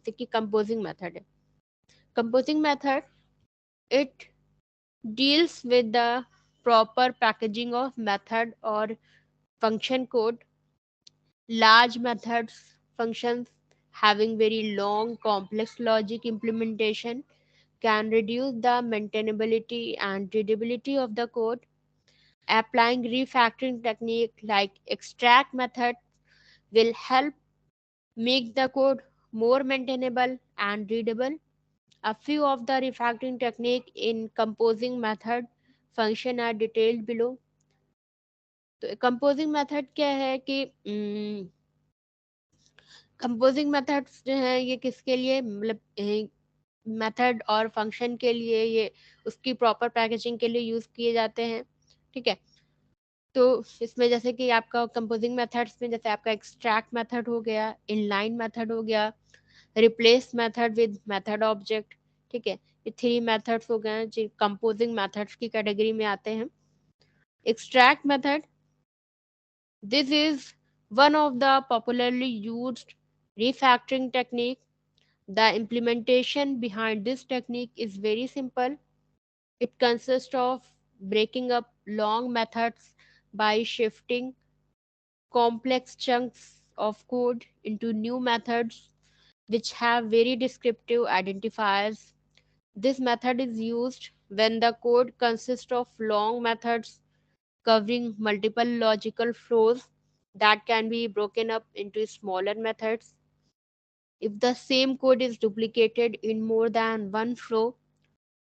जैसे कि composing method है। Composing method it deals with the proper packaging of method or function code. Large methods, functions having very long, complex logic implementation can reduce the maintainability and readability of the code. Applying refactoring technique like extract method will help make the code more maintainable and readable. A few of the refactoring technique in composing method function are detailed below. तो composing method क्या है कि composing methods जो है ये किसके लिए, मतलब मेथड और फंक्शन के लिए, ये उसकी प्रॉपर पैकेजिंग के लिए यूज किए जाते हैं। ठीक है, तो इसमें जैसे कि आपका कंपोजिंग मेथड्स में जैसे आपका एक्सट्रैक्ट मेथड हो गया, इनलाइन मेथड हो गया, replace method with method object. ठीक है, ये 3 मेथड्स हो गए जो कंपोजिंग मेथड्स की कैटेगरी में आते हैं। Extract method, this is one of the popularly used refactoring technique. The implementation behind this technique is very simple. It consists of breaking up long methods by shifting complex chunks of code into new methods which have very descriptive identifiers. This method is used when the code consists of long methods covering multiple logical flows that can be broken up into smaller methods. If the same code is duplicated in more than one flow,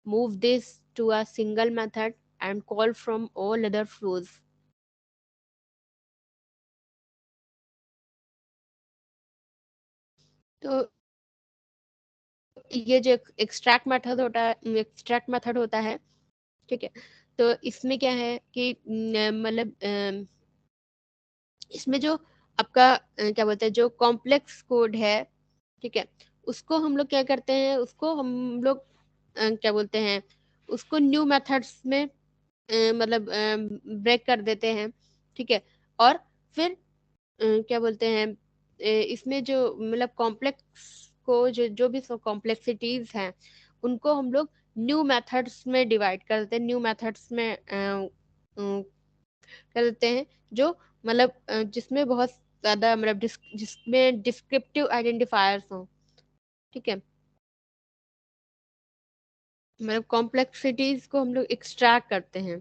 move this to a single method and call from all other flows. तो ये जो extract method होता है, ठीक है, तो इसमें क्या है कि मतलब इसमें जो आपका क्या बोलते हैं, जो कॉम्प्लेक्स कोड है, ठीक है, उसको हम लोग क्या करते हैं, उसको हम लोग क्या बोलते हैं, उसको न्यू मेथड्स में मतलब ब्रेक कर देते हैं। ठीक है, और फिर क्या बोलते हैं, इसमें जो मतलब कॉम्प्लेक्स को जो जो भी कॉम्प्लेक्सिटीज हैं उनको हम लोग न्यू मेथड्स में डिवाइड कर देते हैं, न्यू मेथड्स में कर देते हैं, जो मतलब जिसमें बहुत ज्यादा मतलब जिसमें डिस्क्रिप्टिव आइडेंटिफायर्स हों। ठीक है, मतलब कॉम्प्लेक्सिटीज को हम लोग एक्सट्रैक्ट करते हैं।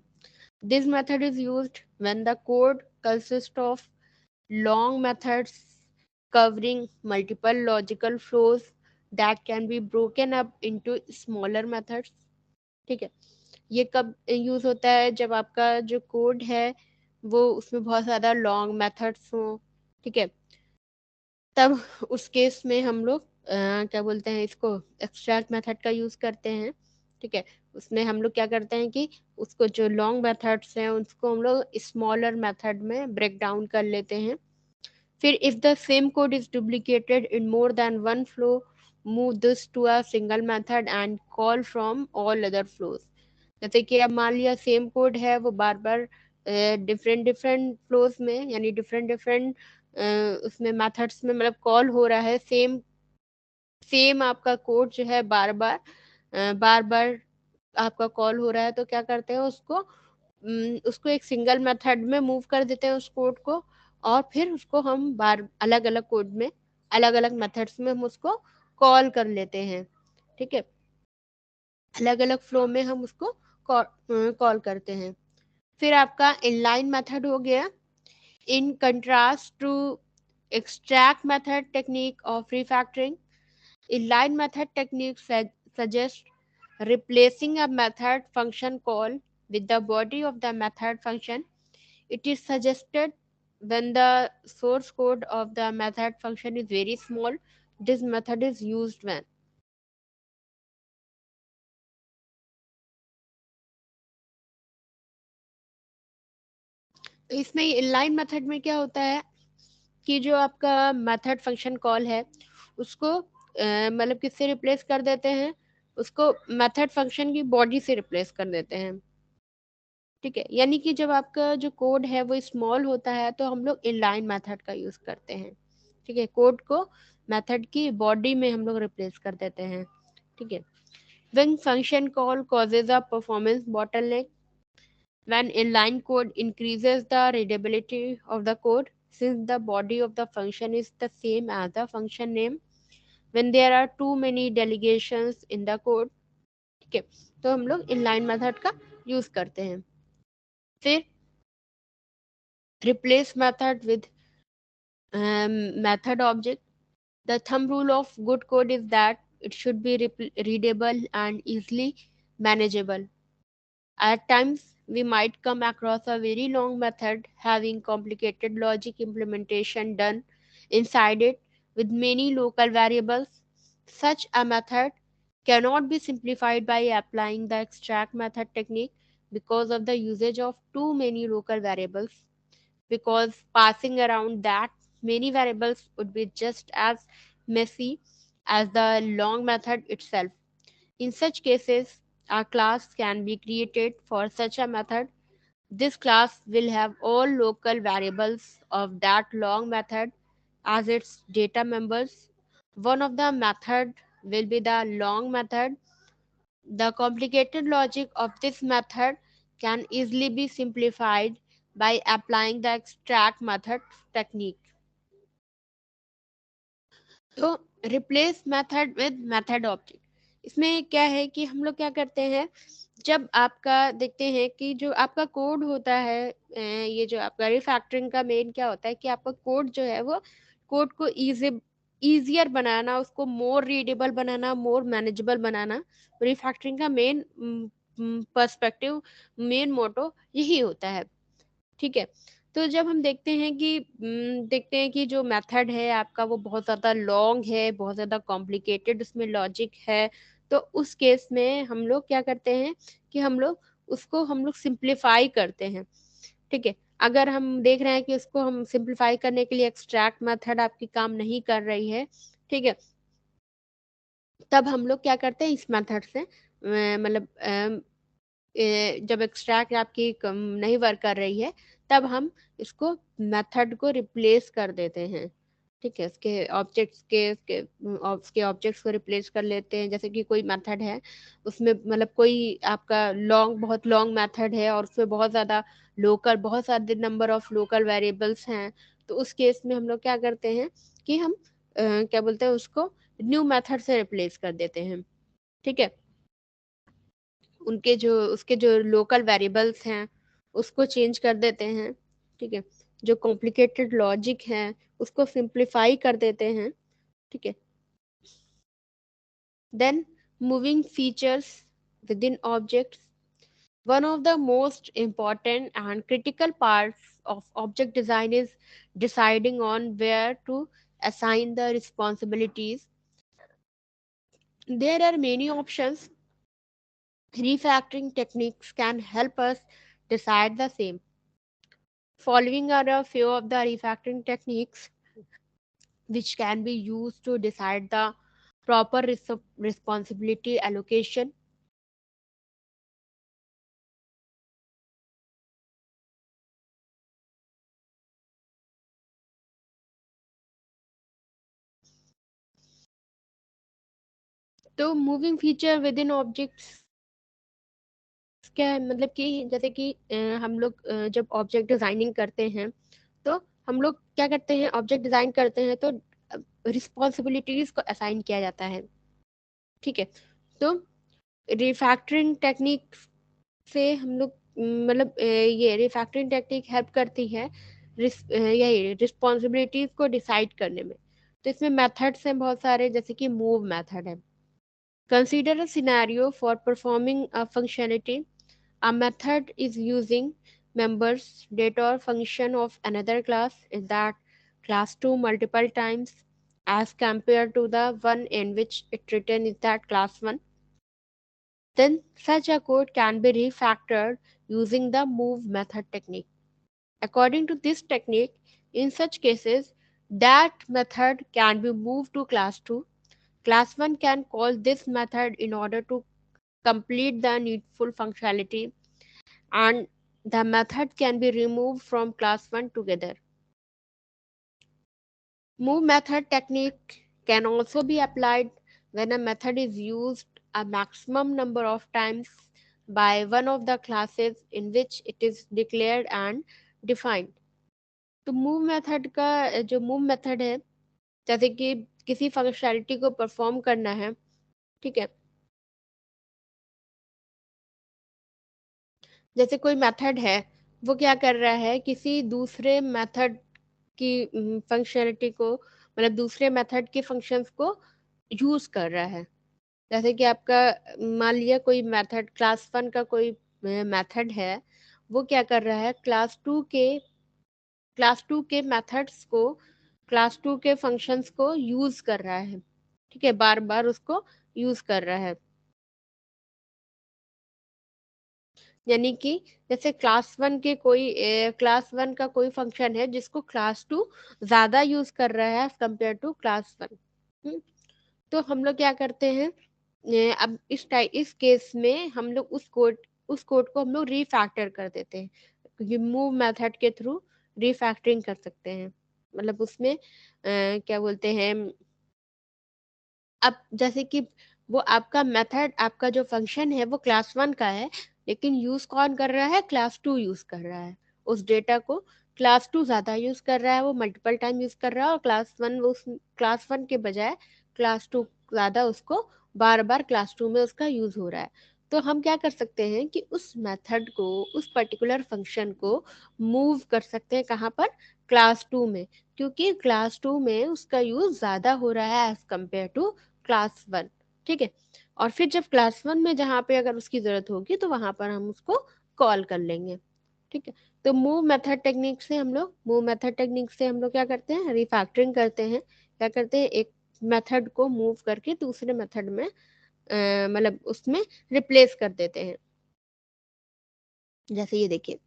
This method is used when the code consist of long methods covering multiple logical flows that can be broken up into smaller methods। ठीक है, ये कब यूज होता है, जब आपका जो कोड है वो उसमें बहुत ज़्यादा लॉन्ग मेथड्स हों। ठीक है, तब उस केस में हम लोग क्या बोलते हैं, इसको एक्सट्रैक्ट मेथड का यूज करते हैं। ठीक है, उसमें हम लोग क्या करते हैं कि उसको जो लॉन्ग मेथड्स हैं उसको हम लोग स्मॉलर मेथड में ब्रेक डाउन कर लेते हैं। फिर if the same code is duplicated in more than one flow, move this to a single method and call from all other flows। जैसे कि अब मान लिया सेम कोड है, वो बार बार डिफरेंट डिफरेंट फ्लोज में यानी डिफरेंट डिफरेंट उसमें मेथड्स में मतलब कॉल हो रहा है, सेम सेम आपका कोड जो है बार बार बार बार आपका कॉल हो रहा है, तो क्या करते हैं उसको उसको एक सिंगल मेथड में मूव कर देते हैं उस कोड को, और फिर उसको हम बार अलग अलग कोड में अलग अलग मेथड्स में हम उसको कॉल कर लेते हैं। ठीक है, अलग अलग फ्लो में हम उसको कॉल करते हैं। फिर आपका इनलाइन मेथड हो गया। In contrast to extract method technique of refactoring, inline method technique suggests replacing a method function call with the body of the method function. It is suggested when the source code of the method function is very small. This method is used when तो इसमें inline method में क्या होता है कि जो आपका method function call है उसको मतलब किससे रिप्लेस कर देते हैं, उसको मेथड फंक्शन की बॉडी से रिप्लेस कर देते हैं। ठीक है, यानी कि जब आपका जो कोड है वो स्मॉल होता है तो हम लोग इनलाइन मेथड का यूज करते हैं। ठीक है, कोड को मेथड की बॉडी में हम लोग रिप्लेस कर देते हैं, ठीक है। When function call causes a performance bottleneck, when inline code increases the readability of the code, since the body of the function is the same as the function name, when there are too many delegations in the code, ठीक है, तो हम लोग inline method का use करते हैं। फिर replace method with method object. The thumb rule of good code is that it should be readable and easily manageable. At times, we might come across a very long method having complicated logic implementation done inside it with many local variables. Such a method cannot be simplified by applying the extract method technique because of the usage of too many local variables, because passing around that many variables would be just as messy as the long method itself. In such cases, a class can be created for such a method. This class will have all local variables of that long method as its data members. One of the method will be the long method. The complicated logic of this method can easily be simplified by applying the extract method technique. तो replace method with method object, इसमें क्या है कि हम लोग क्या करते हैं, जब आपका देखते हैं कि जो आपका कोड होता है, ये जो आपका रिफैक्टरिंग का मेन क्या होता है कि आपका कोड जो है वो कोड को ईजियर बनाना, उसको मोर रीडेबल बनाना, मोर मैनेजेबल बनाना, रिफैक्टरिंग का मेन पर्सपेक्टिव, मेन मोटो यही होता है, ठीक है। तो जब हम देखते हैं कि जो मेथड है आपका वो बहुत ज़्यादा लॉन्ग है, बहुत ज़्यादा कॉम्प्लिकेटेड उसमें लॉजिक है, तो उस केस में हम लोग क्या करते हैं कि हम लोग सिंप्लीफाई करते हैं, ठीक है। अगर हम देख रहे हैं कि उसको हम सिंप्लीफाई करने के लिए एक्सट्रैक्ट मेथड आपकी काम नहीं कर रही है, ठीक है, तब हम लोग क्या करते हैं इस मेथड से मतलब जब एक्सट्रैक्ट आपकी नहीं वर्क कर रही है, तब हम इसको मेथड को रिप्लेस कर देते हैं, ठीक है। उसके ऑब्जेक्ट्स को रिप्लेस कर लेते हैं। जैसे कि कोई मेथड है, उसमें मतलब कोई आपका बहुत लॉन्ग मेथड है और उसमें बहुत सारे नंबर ऑफ लोकल वेरिएबल्स हैं, तो उस केस में हम लोग क्या करते हैं कि हम क्या बोलते हैं उसको न्यू मेथड से रिप्लेस कर देते हैं, ठीक है। उसके जो लोकल वेरिएबल्स हैं उसको चेंज कर देते हैं, ठीक है। जो कॉम्प्लिकेटेड लॉजिक है उसको सिंप्लीफाई कर देते हैं, ठीक है। Then moving features within objects, one of the most important and critical parts of object design is deciding on where to assign the responsibilities. There are many options. Refactoring techniques can help us decide the same. Following are a few of the refactoring techniques which can be used to decide the proper responsibility allocation. तो moving feature with in objects क्या है, मतलब कि जैसे कि हम लोग जब ऑब्जेक्ट डिजाइनिंग करते हैं तो हम लोग क्या करते हैं, ऑब्जेक्ट डिजाइन करते हैं तो रिस्पॉन्सिबिलिटीज को असाइन किया जाता है, ठीक है। तो रिफैक्टरिंग टेक्निक से हम लोग ये रिफैक्टरिंग टेक्निक हेल्प करती है यही रिस्पॉन्सिबिलिटीज को डिसाइड करने में। तो इसमें मेथड्स हैं बहुत सारे, जैसे कि मूव मेथड है। Consider a scenario for performing a functionality. A method is using members data or function of another class in that class 2 multiple times as compared to the one in which it written is that class 1. Then such a code can be refactored using the move method technique. According to this technique, in such cases, that method can be moved to class 2. Class 1 can call this method in order to complete the needful functionality, and the method can be removed from class 1 together. Move method technique can also be applied when a method is used a maximum number of times by one of the classes in which it is declared and defined. तो move method का जो move method है, जैसे कि किसी functionality को perform करना है, ठीक है, जैसे कोई मेथड है, वो क्या कर रहा है, किसी दूसरे मेथड की फंक्शनैलिटी को, मतलब दूसरे मेथड के फंक्शंस को यूज कर रहा है। जैसे कि आपका मान लिया कोई मेथड क्लास 1 का कोई मेथड है, वो क्या कर रहा है, क्लास टू के मेथड्स को, क्लास टू के फंक्शंस को यूज कर रहा है, ठीक है, बार बार उसको यूज कर रहा है। यानी कि जैसे क्लास वन का कोई फंक्शन है जिसको क्लास टू ज्यादा यूज कर रहा है as compare to class one. तो हम लोग क्या करते हैं, अब इस केस में हम लोग उस कोड को हम लोग रीफैक्टर कर देते हैं, क्योंकि मूव मेथड के थ्रू रीफैक्टरिंग कर सकते हैं। मतलब उसमें क्या बोलते हैं, अब जैसे कि वो आपका मेथड, आपका जो फंक्शन है वो क्लास 1 का है, लेकिन यूज कौन कर रहा है, क्लास 2 यूज कर रहा है। उस डेटा को क्लास 2 ज्यादा यूज कर रहा है, वो मल्टीपल टाइम यूज कर रहा है, और क्लास 1 वो उस क्लास 1 के बजाय क्लास 2 ज्यादा उसको बार बार क्लास 2 में उसका यूज हो रहा है। तो हम क्या कर सकते हैं कि उस मेथड को, उस पर्टिकुलर फंक्शन को मूव कर सकते हैं, कहाँ पर, क्लास 2 में, क्योंकि क्लास 2 में उसका यूज ज्यादा हो रहा है एज कम्पेयर टू क्लास 1। ठीक है, और फिर जब क्लास 1 में जहाँ पे अगर उसकी जरूरत होगी तो वहां पर हम उसको कॉल कर लेंगे। ठीक है, तो मूव मेथड टेक्निक से हम लोग क्या करते हैं, रिफैक्टरिंग करते हैं। क्या करते हैं, एक मेथड को मूव करके दूसरे मेथड में मतलब उसमें रिप्लेस कर देते हैं। जैसे ये देखिए,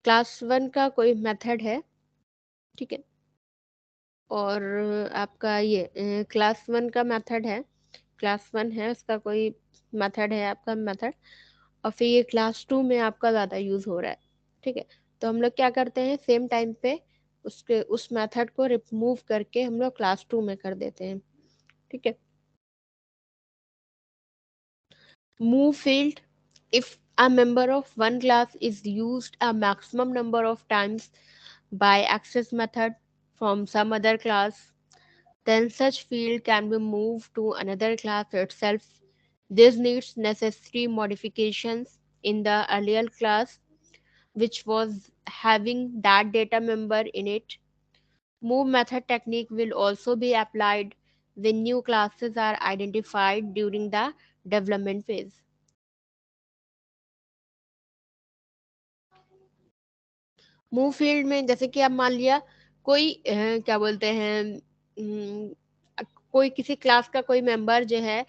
क्लास 1 का कोई मेथड है, ठीक है, और आपका ये क्लास 1 का मेथड है, क्लास 1 है उसका कोई मेथड है, आपका मेथड, और फिर ये क्लास 2 में आपका ज़्यादा यूज़ हो रहा है। ठीक है, तो हम लोग क्या करते हैं, सेम टाइम पे उसके उस मेथड को रिमूव करके हम लोग क्लास 2 में कर देते हैं। ठीक है, move field, if a member of one class is used a maximum number of times by access method from some other class, then such field can be moved to another class itself. This needs necessary modifications in the earlier class, which was having that data member in it. Move method technique will also be applied when new classes are identified during the development phase. Move field में जैसे कि आप मान लिया कोई क्या बोलते हैं, कोई किसी क्लास का कोई मेंबर जो है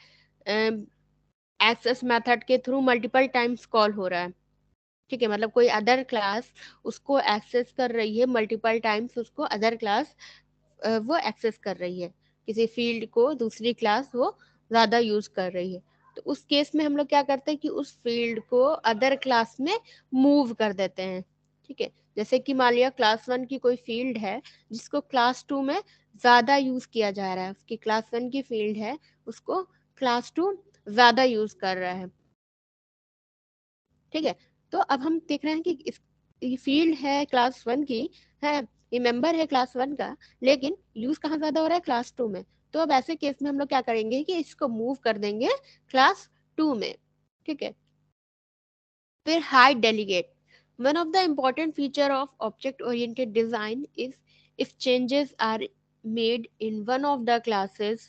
एक्सेस मेथड के थ्रू मल्टीपल टाइम्स कॉल हो रहा है। ठीक है, मतलब कोई अदर क्लास उसको एक्सेस कर रही है मल्टीपल टाइम्स, उसको अदर क्लास वो एक्सेस कर रही है, किसी फील्ड को दूसरी क्लास वो ज्यादा यूज कर रही है। तो उस केस में हम लोग क्या करते हैं कि उस फील्ड को अदर क्लास में मूव कर देते हैं। ठीक है, जैसे कि मान लिया क्लास 1 की कोई फील्ड है जिसको क्लास 2 में ज्यादा यूज किया जा रहा है, उसकी क्लास 1 की फील्ड है, उसको क्लास 2 ज्यादा यूज कर रहा है। ठीक है, तो अब हम देख रहे हैं कि ये फील्ड है क्लास 1 की, है, ये मेंबर है क्लास 1 का, लेकिन यूज कहाँ ज्यादा हो रहा है, क्लास 2 में। तो अब ऐसे केस में हम लोग क्या करेंगे कि इसको मूव कर देंगे क्लास 2 में। ठीक है, फिर hide delegate, one of the important feature of object oriented design is if changes are made in one of the classes,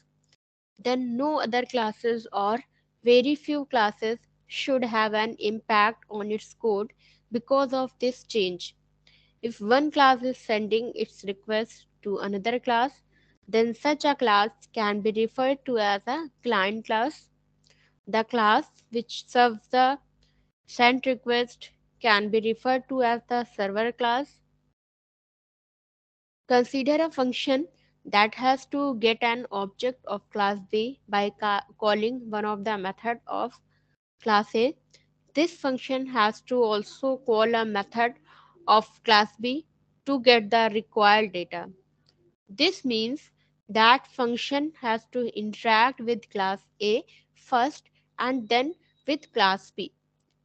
then no other classes or very few classes should have an impact on its code because of this change. If one class is sending its request to another class, then such a class can be referred to as a client class. The class which serves the sent request can be referred to as the server class. Consider a function that has to get an object of class B by calling one of the method of class A. This function has to also call a method of class B to get the required data. This means that function has to interact with class A first and then with class B.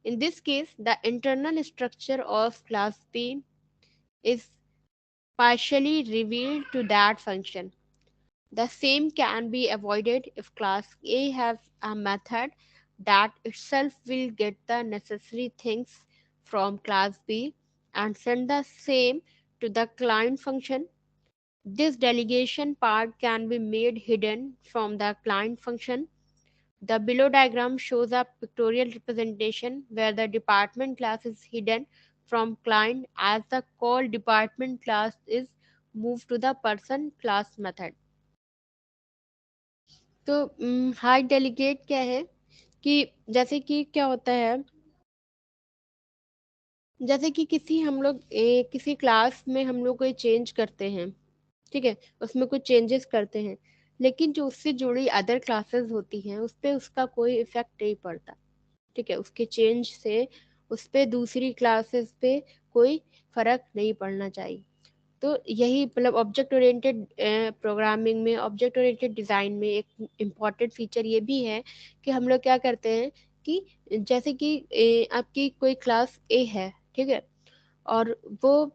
In this case, the internal structure of class B is partially revealed to that function. The same can be avoided if class A has a method that itself will get the necessary things from class B and send the same to the client function. This delegation part can be made hidden from the client function. The below diagram shows a pictorial representation where the department class is hidden from client as the call department class is moved to the person class method. तो hard delegate क्या है कि जैसे कि क्या होता है, जैसे कि किसी हम लोग किसी क्लास में हम लोग कोई चेंज करते हैं, ठीक है, उसमें कुछ चेंजेस करते हैं, लेकिन जो उससे जुड़ी अदर क्लासेस होती हैं उस पे उसका कोई इफेक्ट नहीं पड़ता, ठीक है, उसके चेंज से उस पे दूसरी क्लासेस पे कोई फर्क नहीं पड़ना चाहिए। तो यही मतलब ऑब्जेक्ट ओरिएंटेड प्रोग्रामिंग में, ऑब्जेक्ट ओरिएंटेड डिज़ाइन में एक इम्पॉर्टेंट फीचर ये भी है कि हम लोग क्या करते हैं कि जैसे कि आपकी कोई क्लास ए है, ठीक है, और वो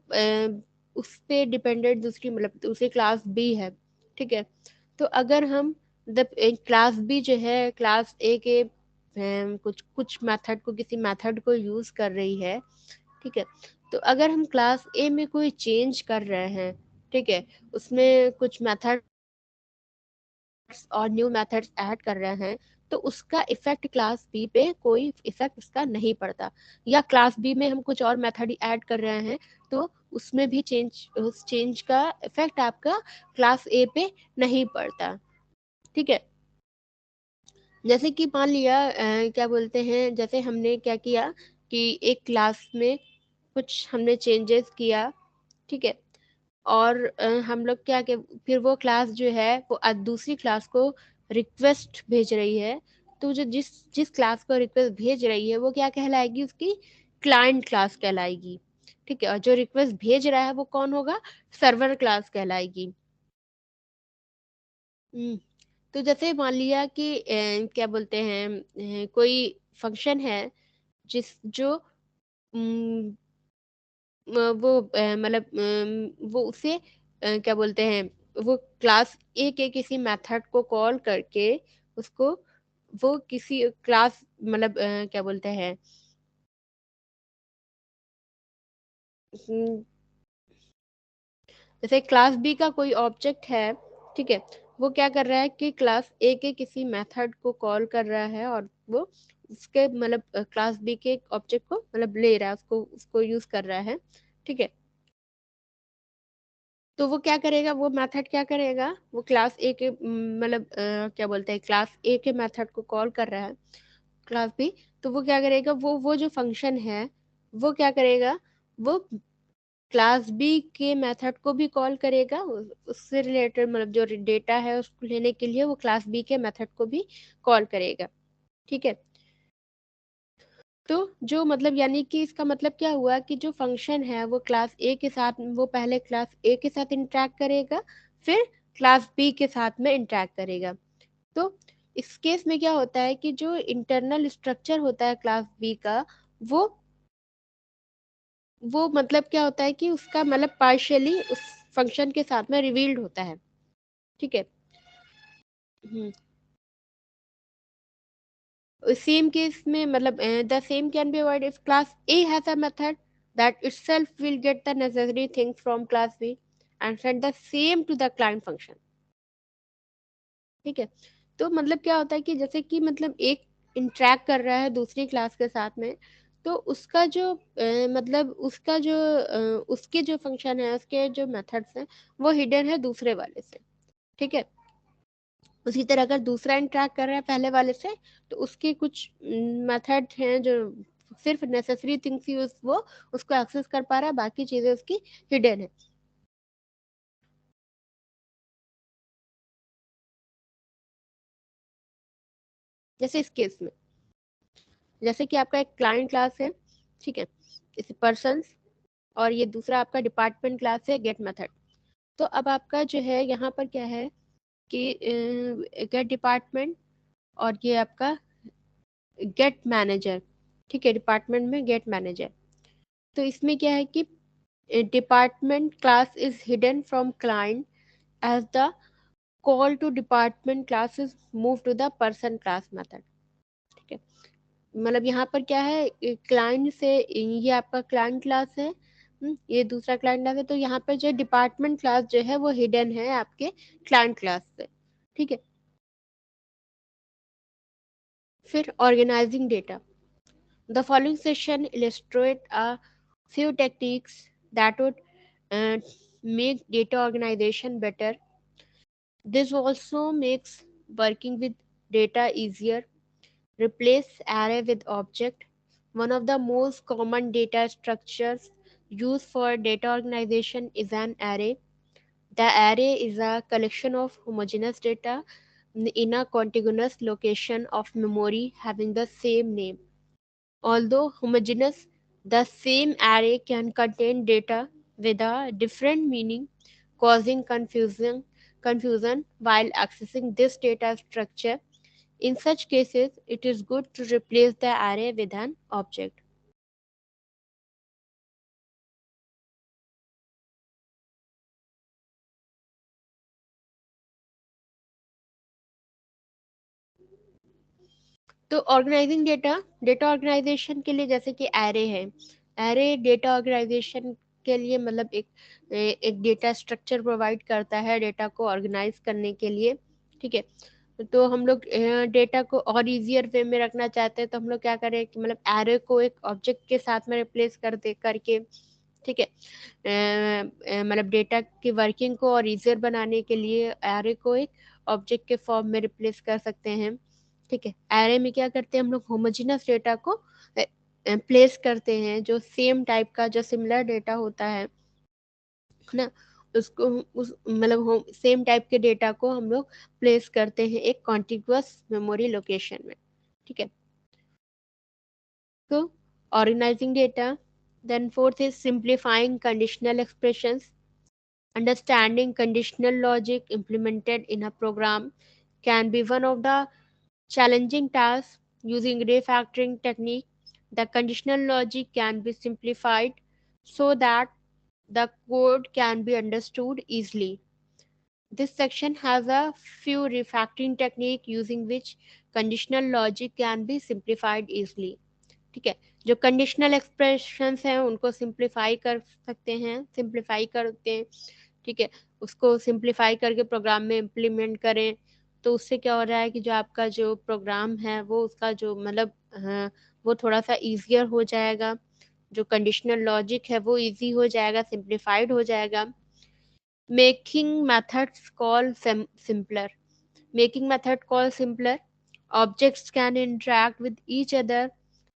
उस पे डिपेंडेंट दूसरी मतलब दूसरी क्लास बी है, ठीक है, तो अगर हम क्लास बी जो है क्लास ए के कुछ कुछ मेथड को किसी मेथड को यूज़ कर रही है, ठीक है, तो अगर हम क्लास ए में कोई चेंज कर रहे हैं, ठीक है, उसमें कुछ मेथड्स और न्यू मेथड्स ऐड कर रहे हैं, तो उसका इफेक्ट क्लास बी पे कोई इफेक्ट उसका नहीं पड़ता, या क्लास बी में हम कुछ और मेथड ऐड कर रहे हैं तो उसमें भी उस चेंज का इफेक्ट आपका क्लास ए पे नहीं पड़ता, ठीक है। जैसे कि मान लिया क्या बोलते हैं, जैसे हमने क्या किया कि एक क्लास में कुछ हमने चेंजेस किया, ठीक है, और हम लोग क्या के फिर वो क्लास जो है वो दूसरी क्लास को रिक्वेस्ट भेज रही है, तो जो जिस जिस क्लास को रिक्वेस्ट भेज रही है वो क्या कहलाएगी, उसकी क्लाइंट क्लास कहलाएगी, ठीक है, और जो रिक्वेस्ट भेज रहा है वो कौन होगा, सर्वर क्लास कहलाएगी। हम्म, तो जैसे मान लिया कि क्या बोलते हैं कोई फंक्शन है जिस जो वो मतलब वो उसे क्या बोलते हैं, वो क्लास ए के किसी मेथड को कॉल करके उसको वो किसी क्लास मतलब क्या बोलते हैं, हम्म, जैसे क्लास बी का कोई ऑब्जेक्ट है, ठीक है, वो क्या कर रहा है कि क्लास ए के किसी मेथड को कॉल कर रहा है और वो उसके मतलब क्लास बी के ऑब्जेक्ट को मतलब ले रहा है, उसको उसको यूज कर रहा है, ठीक है, तो वो क्या करेगा, वो मेथड क्या करेगा, वो क्लास ए के मतलब क्या बोलते हैं क्लास ए के मेथड को कॉल कर रहा है क्लास बी, तो वो क्या करेगा, वो जो फंक्शन है वो क्या करेगा, वो क्लास बी के मेथड को भी कॉल करेगा, उससे रिलेटेड मतलब जो डेटा है उसको लेने के लिए वो क्लास बी के मेथड को भी कॉल करेगा, ठीक है। तो जो मतलब यानी कि इसका मतलब क्या हुआ कि जो फंक्शन है वो क्लास ए के साथ, वो पहले क्लास ए के साथ इंटरेक्ट करेगा, फिर क्लास बी के साथ में इंटरेक्ट करेगा। तो इस केस में क्या होता है कि जो इंटरनल स्ट्रक्चर होता है क्लास बी का, वो वो मतलब क्या होता है कि उसका मतलब पार्शियली उस फंक्शन के साथ में रिवील्ड होता है, ठीक है। सेम केस में मतलब the same can be avoid if class A has a method that itself will get the necessary things from class B and send the same to the client function, ठीक है। तो मतलब क्या होता है कि जैसे कि मतलब एक इंटरेक्ट कर रहा है दूसरी क्लास के साथ में, तो उसका जो मतलब उसका जो उसके जो फंक्शन है, उसके जो मेथड्स हैं वो हिडन है दूसरे वाले से, ठीक है। उसी तरह अगर दूसरा इंटरेक्ट कर रहा है पहले वाले से, तो उसके कुछ मेथड हैं जो सिर्फ नेसेसरी थिंग्स यूज वो उसको एक्सेस कर पा रहा है, बाकी चीजें उसकी हिडन है, जैसे इस केस में जैसे कि आपका एक क्लाइंट क्लास है, ठीक है, जैसे पर्सन, और ये दूसरा आपका डिपार्टमेंट क्लास है गेट मेथड। तो अब आपका जो है यहाँ पर क्या है कि गेट डिपार्टमेंट और ये आपका गेट मैनेजर, ठीक है, डिपार्टमेंट में गेट मैनेजर। तो इसमें क्या है कि department class is hidden from client as the call to department class is move to the person class method, ठीक है। मतलब यहाँ पर क्या है, क्लाइंट से, ये आपका क्लाइंट क्लास है, ये दूसरा क्लाइंट क्लास है, तो यहाँ पर जो डिपार्टमेंट क्लास जो है वो हिडन है आपके क्लाइंट क्लास से, ठीक है। फिर organising data, the following session illustrate a few techniques that would uh, make data organization better. This also makes working with data easier. Replace array with object. One of the most common data structures used for data organization is an array. The array is a collection of homogeneous data in a contiguous location of memory having the same name. Although homogeneous, the same array can contain data with a different meaning, causing confusion while accessing this data structure. In such cases, it is good to replace the array with an object. तो organising data, data organisation के लिए जैसे कि array है, array data organisation के लिए मतलब एक डेटा स्ट्रक्चर प्रोवाइड करता है डेटा को ऑर्गेनाइज करने के लिए, ठीक है। तो हम लोग डेटा को और इजियर वे में रखना चाहते हैं, तो हम लोग क्या करें कि मतलब एरे को एक ऑब्जेक्ट के साथ में रिप्लेस कर दे करके, ठीक है। मतलब डेटा की वर्किंग को और इजियर बनाने के लिए एरे को एक ऑब्जेक्ट के फॉर्म में रिप्लेस कर सकते हैं, ठीक है। एरे में क्या करते हैं हम लोग, होमोजेनस डेटा को प्लेस करते हैं, जो सेम टाइप का जो सिमिलर डेटा होता है ना, उसको उस मतलब सेम टाइप के डेटा को हम लोग प्लेस करते हैं एक कॉन्टिग्युअस मेमोरी लोकेशन में, ठीक है। तो organising data, then fourth is simplifying conditional expressions. Understanding conditional logic implemented in a program can be one of the challenging tasks. Using refactoring technique, the conditional logic can be simplified so that the code can be understood easily. This section has a few refactoring technique using which conditional logic can be simplified easily. ठीक है, जो conditional expressions हैं उनको simplify कर सकते हैं, simplify करते हैं, ठीक है। उसको सिंप्लीफाई करके प्रोग्राम में इम्प्लीमेंट करें, तो उससे क्या हो रहा है कि जो आपका जो प्रोग्राम है वो उसका जो मतलब वो थोड़ा सा ईजियर हो जाएगा, जो कंडीशनल लॉजिक है वो इजी हो जाएगा, सिंप्लीफाइड हो जाएगा। Making methods call simpler, making method call simpler. Objects can interact with each other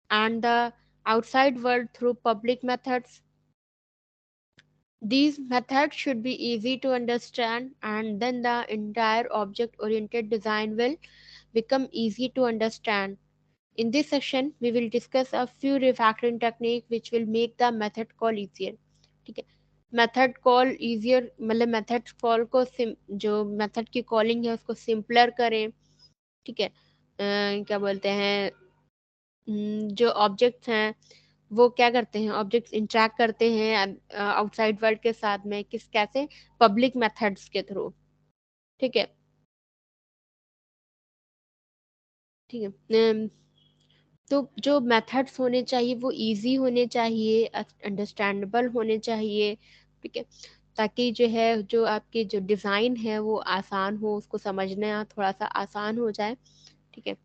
and the outside world through public methods. These methods should be easy to understand, and then the entire object oriented design will become easy to understand. In this section, we will discuss a few refactoring techniques which will make the method call easier. ठीक है, method call easier मतलब method call को जो method की calling है उसको simpler करें, ठीक है। क्या बोलते हैं, जो ऑब्जेक्ट्स हैं वो क्या करते हैं, ऑब्जेक्ट्स इंटरेक्ट करते हैं आउटसाइड वर्ल्ड के साथ में, किस कैसे, पब्लिक मेथड्स के थ्रू, ठीक है, ठीक है। तो जो मेथड्स होने चाहिए वो इजी होने चाहिए, अंडरस्टैंडेबल होने चाहिए, ठीक है, ताकि जो है जो आपकी जो डिज़ाइन है वो आसान हो, उसको समझना थोड़ा सा आसान हो जाए, ठीक है।